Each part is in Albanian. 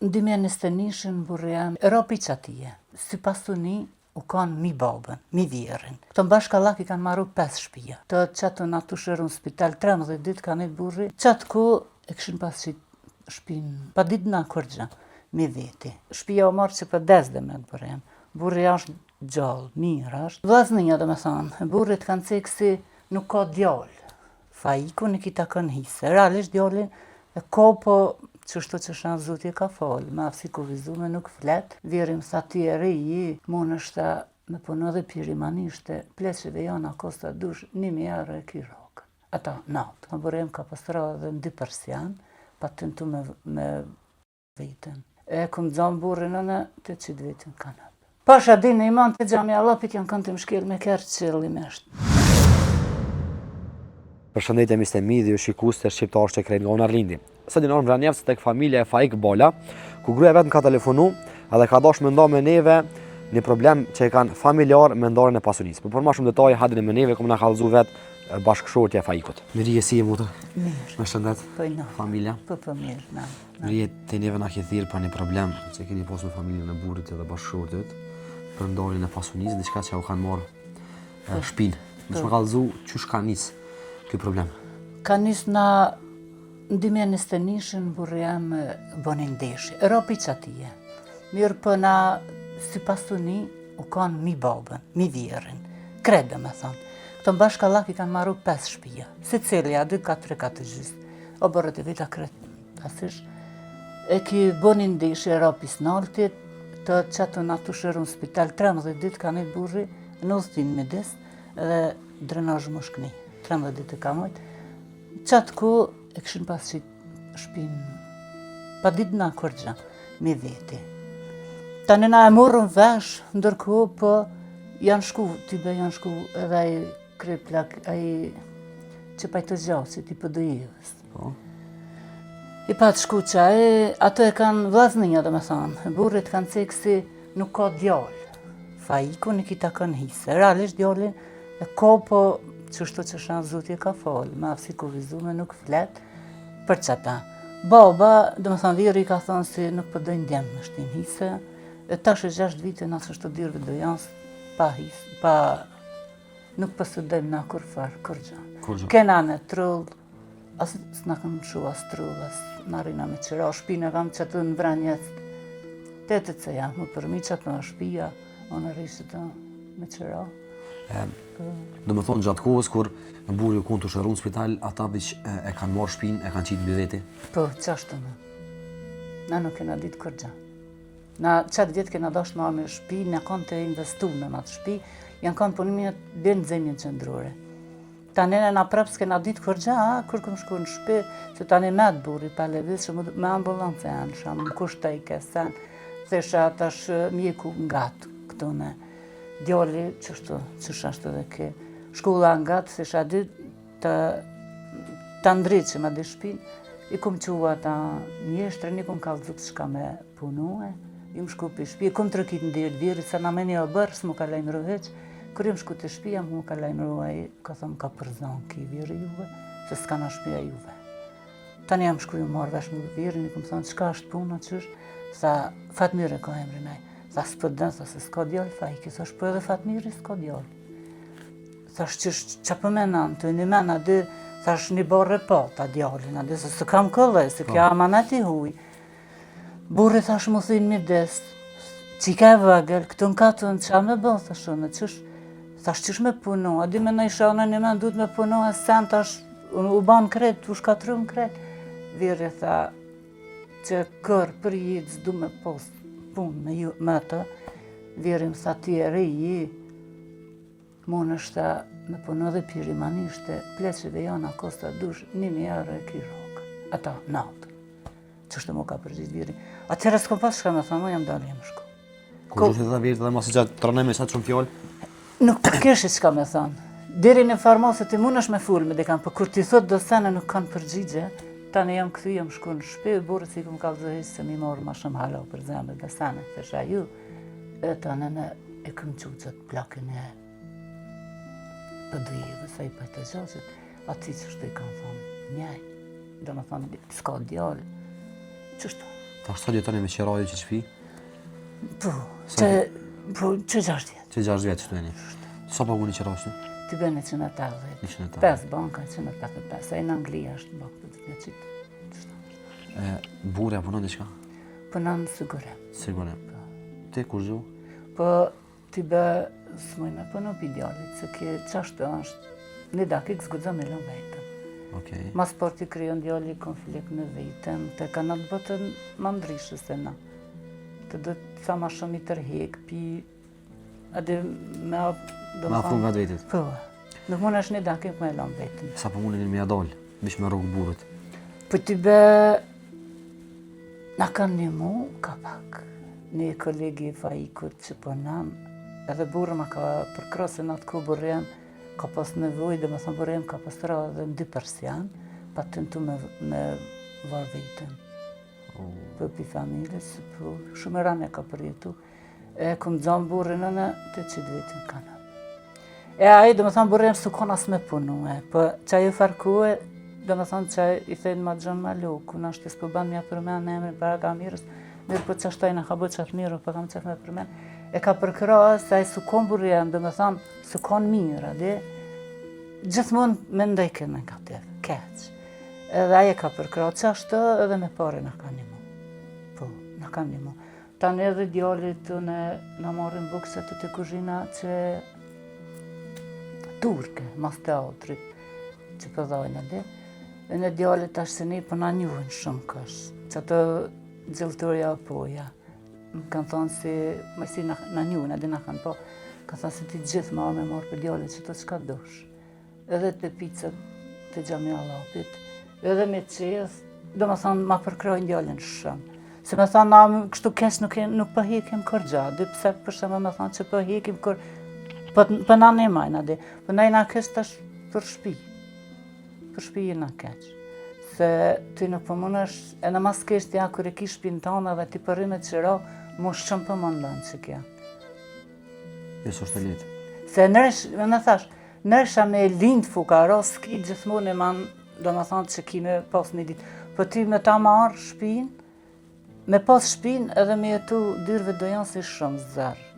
Në 2021 burri jam ropi qatije. Si pasuni u kanë mi babën, mi vjerin. Këto bashkallak i kanë marru 5 shtëpia. Të qatë në atu shërë në spital 13 ditë kanë e burri. Qatë ku e këshin pas që shpinë, pa ditë na kërgja, mi veti. Shtëpia o marrë që për 10 dhe me të burri jam. Burri është gjallë, mirë është. Vllaznia do me thonë, burrit kanë cekë si nuk ka djallë. Faiku në kita kanë hisë. Realisht djallin e ka po qështu që shanë zutje ka falë, me afsi ku vizume nuk flet, vjerim sa ty e reji, mon është me punu dhe pirimanishte, pleqeve jona kosta dush 1.000 euro e kirok. Ata natë, më bërëm ka pasra dhe në 2 persian, pa të në tu me vetën. E këm dzamë burrin në 800 vetën kanë. Pasha din në iman të gjami Allapit janë kanë të mshkel me kërë qëllimisht. Përshëndetje mi ste midhi, shikues të shqiptarë që krejnë nga unë Arlindi. Sot dinë orë Vranjevës tek familja e Faik Bola, ku gruaja vetë më ka telefonu edhe ka dash me nda me neve një problem që e kanë familjar me ndarjen e pasunisë. Për ma shumë detaje hadin me neve, kom na kallëzu vetë bashkëshortja e Faikut. Mirije si e muta? Mirë. Me shëndet? Po i në. Familja? Po mirë, na. Mirije të neve na ke thirë për një problem që keni pas me familjen e burrit edhe bashkëshortit për ndarjen e pasunisë, diçka që u kanë marrë shpinë. Më shme kallëzu qysh ka nisë ky problem? Ka nisë na në 2021 burri jam bonin deshi, ropi qatije. Mirë për na si pasuni u kanë mi babën, mi vjerin, krede me thonë. Këto bashkallak i kanë marru 5 shtëpia, si cilja 2-4 katë gjysë. O bërët e vita kretë, pasish. E ki bonin deshi, ropis naltit, të qatë në atu shërë në spital 13 ditë kanë e burri në udhëtim midis dhe drenazh më shkni. 13 ditë ka mojtë. Qatë ku e këshin pas që shpinë, pa ditë na kërgja, me veti. Tani na e morën vesh, ndërkohë po janë shku, tybe janë shku edhe ai kreplak, ai që pa i të gjasi, ti për dojevës. I pa të shku qaj, ato e kanë vllaznia dhe me thonë, burrit kanë cekë si nuk ka djallë. Faiku në kita kanë hisë, realisht djallin e ka po qështu që shanë zutje ka falë, me afsi ku vizume nuk flet, për qëta. Baba, dhe me thonë vjeri ka thonë si nuk përdojnë djemë me shtin hise, e tash e 6 vite në asë të dirëve do janë pa hisë, nuk pësëdojmë na kur farë, kërgja. Kena në trullë, asë s'na kam shu asë trullë, asë në rina me qëra, shpine kam që të në Vranjevës, tetet se jam, më përmi që të në shpia, o në rishë të me qëra. Do me thonë gjatë kohës kur burri u konë të shëru në spital, ata vish e kanë marrë shpinë, e kanë qitë mbi veti? Po, qashtu me. Na nuk kena ditë kërgja. Na qatë vjetë kena dasht marrë me shpi, ne kanë të investu në atë shpi, janë kanë punimit dhe në zemjën qëndrore. Ta nene na prapë s'kena ditë kërgja, kur këm shku në shpi, që tani me të burri pa levis, që me ambulancë e anë, shamë më kushtaj kesen, thesha atash mjeku ngatë këtu ne. Djalli, qështu, ashtu dhe ke shkolla nga të, se shë dy të ndritë që ma dhe shpinë, i kom qua ta njeshtre, një kom kallëzut shka me punue, i më shku për shpi, i kom të rëkit në dirë vjerit, sa na meni o bërë, s'mu ka lajnë rëveq, kër i më shku të shpia, mu ka lajnë rëvaj, ka thëmë ka përzon ki vjeri juve, se s'ka na shpia juve. Tani jam shku ju marrë vesh më vjerin, i kom thënë, qka është puna qysh, sa Fatmire ka emrinaj. Tha s'pëdën, tha se s'ka djallë Faiki, thash po edhe Fatmiri s'ka djallë. Thash që pëmenan të një mena dy, thash një barë pa ta djallin, a dy se së kam këllë, se kja amanet i huj. Burri thash mu thinë midis, qika e vëgël, këtu në katën qa me bë, thash unë, thash qysh me punu, a dy me në isha në një men duhet me punu e sen, thash u banë kret, u shkatru më kret. Vjeri tha që kërë për jitë zdu me postë, punë me të, vjerim sa ti e reji, mon është me punu dhe pirimanishte, pleqeve jona kosta dush 1.000 euro e kirok. Ata natë, qështë mu ka përgjit vjeri. Atëherë s'kom pas shka me thonë, jam dalë jem shku. Kur është edhe vjerit edhe masë gjatë të rënemi sa të shumë fjallë? Nuk kështë qka me thonë. Diri në farmasit i mun është me full me dikan, për kur ti thot do sene nuk kanë përgjigje, tani jam këthy, jam shku në shpi, burës i këm kallëzohis se mi morë ma shumë halo për zemë dhe sene, thesha ju, e tani në e këm quqët plakin e pëdujeve, sa i pajtë gjasit, ati që shtu i kanë thonë, njaj, do me thonë, s'ka djallë, qështu, Ta sa jetoni me qiraje që shtëpi? Po, që 6 vjetë. Që 6 vjetë shtueni. Sa paguni qirashni? Ti bën 180. 180. 5 banka, 185. Ai në Angli është bakë të vjeçit. Burja punon diçka? Punon sigure. Sigure. Ti kur gju? Po ti bë s'moj me punu për djallit, se ke qashtu është, një dakik s'gudzë me lën vetën. Okej. Mas por ti kryon djalli konflikt në vetën, të kanë atë botën më ndryshë se na. Të do të sa ma shumë i tërhek, pi edhe me Ma afru nga vetit. Po, nuk mund është një dakik me lën vetën. Sa po mundin me ja dal, bish me rrugë burrit. Po ti bë, na kanë një mu, ka pak. Një kolegi i Faikut që punon, edhe burë ma ka përkrosë në atë ku burëm, ka pas nevoj, dhe me thënë burëm ka pas ra dhe në 2 persian, pa tentu me varë vetën. Po pi familjes, po shumë e rame ka përjetu. E kom zonë burën në 800 vetën kanë. E aji, dhe me thënë burëm s'u kon as me punu, po që ajo farkue, dhe me thënë që i thejnë ma gjënë ma loku, në është s'po ban mja përmen në emri para ka mirës, mirë po që ashtojnë ka bë qatë mirë, po kam qef me përmen. E ka përkra se ai s'u kon burjem, dhe me thënë, s'u kon mirë, dhe gjithmonë me ndajke negativ, keq. Edhe aje ka përkra që ashtë edhe me pare në ka një mu. Po, në ka një mu. Tanë edhe djallit të në marrin bukset të kuzhina që turke, mas teatrit, që përdojnë edhe. E në djallit ashtë se ne për na njuhin shumë kësh, që të gjilëtoria poja. Më kanë thonë si, më si na njuhin, edhe na kanë po, kanë thonë si ti gjithë ma me marrë për djallit që të qka dosh. Edhe të picët të Gjamia Lapit, edhe me qeth, do më thonë ma përkrojnë djallin shumë. Se me thonë, na kështu kesh nuk pëhekim kër gjadi, pse për shumë me thonë që pëhekim kër, për na ne majnë adi, për na i na kesh tash për shpi. Për shpi i na keq. Se ti nuk përmunësh, e në mas kesh tja kër e ki shpinë tonë dhe ti përrimet që ra, mu shumë përmundon që kja. Jesë është e litë. Se në thash, nërsha me lindë fukaro, s'ki gjithmonë e man, do më thonë që ki me pas një ditë. Po ti me ta marë shpinë, me pas shpinë edhe me jetu dyrve do janë si shumë zërë.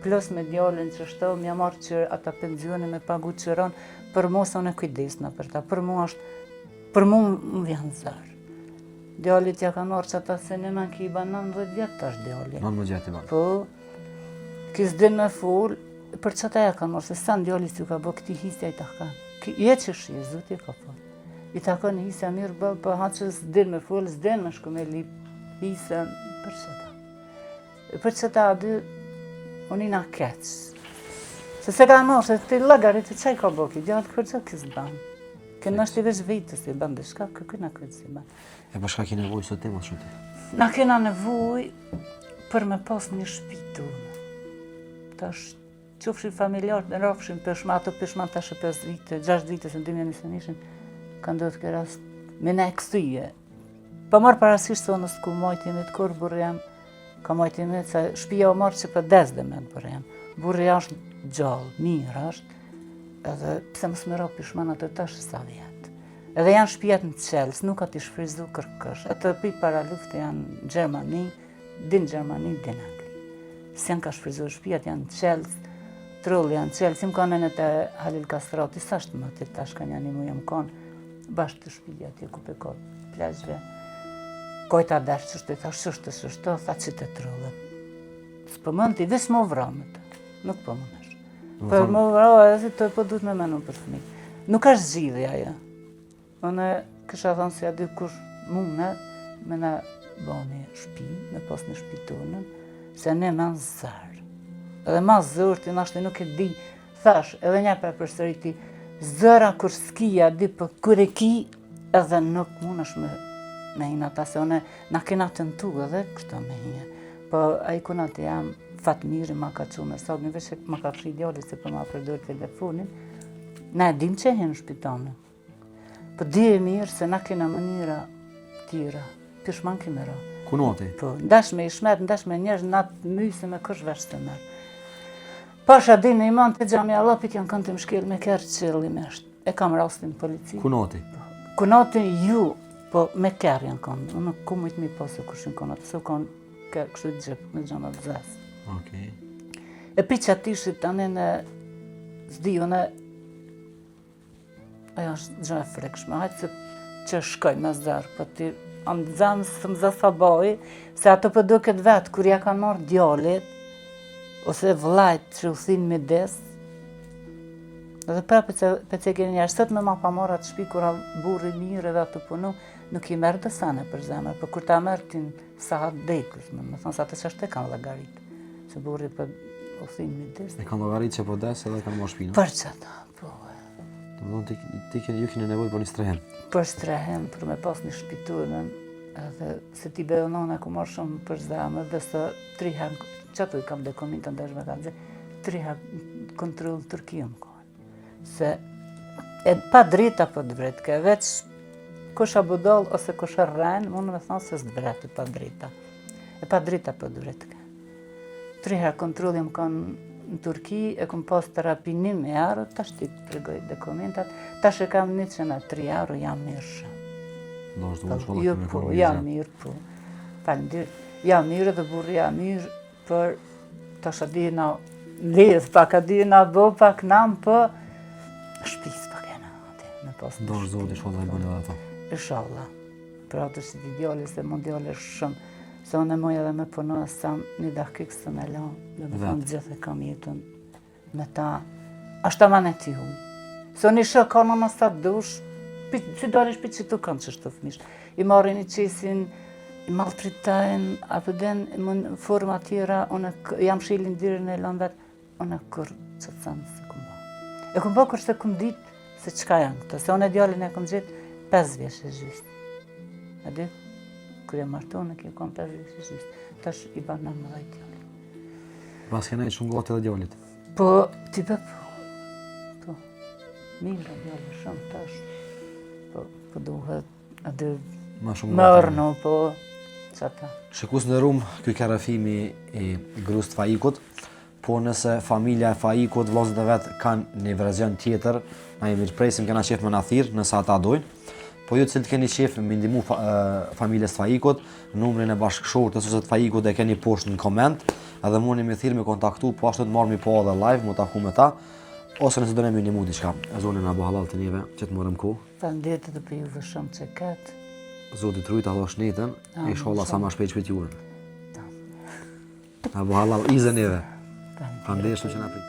Plus me djallin që shto, mja marë që ata penzioni me pagu qëron, për mu sa në kujdesna për ta, për mu më vjen zërë. Djallit ja ka marë që ata se në men ki i ban 19 vjetë tash djallit. 19 vjetë i ban. Po, kis din me full, për që ta ja ka marë, se sa në djallit ju ka bë këti hisja i ta kanë. Je që shi, zuti ka po. I ta kanë hisja mirë bë, për ha që s'din me full, s'din me shku me lip hisja, për që ta. Për që ta dy, unë i na keq. Se se ka marë, se ti lagarit të qaj ka bëki, djallët kërë që kësë banë. Kënë është i veç vitës i banë, dhe shka këna këtë si banë. E për shka ki nevoj sot tema shumë ti? Na kena nevoj për me pas një shpitu. Ta është qofshin familjarët, në rafshin pëshma, ato pëshma tash e 5 vite, 6 vite se në 2021, kanë do të kë rast me ne kësuje. Pa marë parasisht se onës ku majtjemi të kur burë jam, ka majtjemi se shpija o marë që për 10 dhe me të burë jam. Burë është gjallë, mirë është, edhe pse më smera pishmanat e tash sa vjetë. Edhe janë shpijat në Qelës, nuk ka t'i shfrizu kërkësh. Ato pi para luftë janë në Gjermani, din Gjermani, din Angli. Se janë ka shfrizu shpijat janë në Qelës, trullë janë në Qelës, im kanë në të Halil Kastrati, sa shtë më të tash kanë janë i mu jam kanë, bashkë të shpijat, ku pe ka plajzve. Kojta dashë që shtë, shtë, tha që të trullë. Së pëmën t'i vis më vramët, nuk pëmënesh. Për më vrava edhe si të po duhet me menu për fëmi. Nuk është zgjidhja ajo. Unë kësha thonë se ja dy kush mundet me na bani shpi, me pas në shpitonën, se ne me në zërë. Edhe ma zërë ti nashtë nuk e di, thash, edhe një përsëriti, zëra kur s'kia di, për kur e ki, edhe nuk mund është me hina ta, se une na kena tentu edhe kështë me hina. Po a i kuna të jam Fatmiri ma ka që me sot, në veç e ma ka fri djali se për ma përdojrë telefonin, na e dim që e hinë shpitonën. Po di e mirë se na kena mënyra tira, pishman kime ra. Kunoti? Po, ndash me i shmet, ndash me njerë, natë mysi me kësh vesh të mërë. Pasha di në iman të Gjamia Lapit janë kanë të mshkel me kërë qëllim eshtë. E kam rastin polici. Kunoti? Kunoti ju, po me kërë janë konë. Unë nuk ku mujtë mi posë kushin konë, atë se konë kështu i gjepë me gjana të zesë. Okej. E pi që atishit tani në zdi, unë ajo është gjë e frekshme, hajtë se që shkoj me zërë, po ti amë zemë së më zë sabaj, se ato për duket vetë, kur ja kanë marrë djallit, ose vllajt që u thinë me des, edhe prapë për që keni njerë, sot me ma pa marrë atë shpi, kur a burri mirë edhe atë punu, nuk i merë dësane për zemër, për kur ta merë tin sa hatë dekës, me thonë sa të që është e kanë lagaritë, se burri për u thinë me des. E kanë llogaritë që po des edhe kanë marrë shpinë. Për që ta, po. Ju keni nevojë për një strehem. Për strehem, për me pas një shpitulën, edhe se ti bejonona ku marrë shumë për zemër, dhe se 3 herë, që ato i kam dokumentë në dërshme ka dhe, 3 herë kontrol në Turki më kohën. Se e pa drita për të vretke, veç kusha budol ose kusha rren, unë me thonë se s'të vreti pa drita. E pa drita për të vretke. 3 herë kontrol jam kanë në Turki, e kom pas terapi 1 euro, tash ti të tregoj dokumentat, tash e kam 103 euro, jam mirë shumë. Do është duhet shkolla Jo, me po, ekonomi. jam mirë, po. Faleminderit. Jam mirë dhe burri jam mirë, për tash a di na lidh, pak a di na bo, pak nam, po shpis pak e na, me pas Do është zoti shkolla e bën edhe ato. Inshallah. Për ato si ti djali, se mund djali shumë. Se unë e moj edhe me punu e sam një dakik së me la, dhe me thonë gjithë e kam jetën me ta. Ashta ma në ti hu. Se unë i shë ka në nësat dush, si dorish për që tu kanë që shtë fëmish. I marrin i qesin, i maltritajnë, apo den në forma tjera, unë jam shilin dirën e lanë vetë, unë kur që të sanë se këmë ba. E këmë ba kur se këmë ditë se qka janë këto, se unë e djallin e këmë gjithë 5 vjeç e gjysë. A di? Kër e martonë, kjo kam 5 vjeç e gjysë. Tash i banë në mëdhaj djalli. Pas kena i shumë gotë edhe djallit. Po, ti be po. Po. Mirë djalli shumë tash. Po duhet, atë Ma shumë mërnu, po, qëta. Shikus në Rum, ky ka rafimi i grus të Faikut, po nëse familja e Faikut, vllazët e vet kanë një verzion tjetër, na i mirëpresim kena qef me na thirr nëse ata dojnë. Po ju cilët keni qef me ndihmu familjes të Faikut, numrin e bashkëshortës ose të Faikut e keni poshtë në koment, edhe mundi me thirr me kontaktu, po ashtu të marrmi po edhe live, mu taku me ta, ose nëse do ne më ndihmu diçka. Zoni na bo halal të neve, që të morëm kohë. Faleminderit edhe për juve shumë që ketë. Zoti trujt Allah shnetën, inshallah sa më shpejt shpejt juve. Tam. Na bo halal izën neve. Faleminderit. Faleminderit që na prit.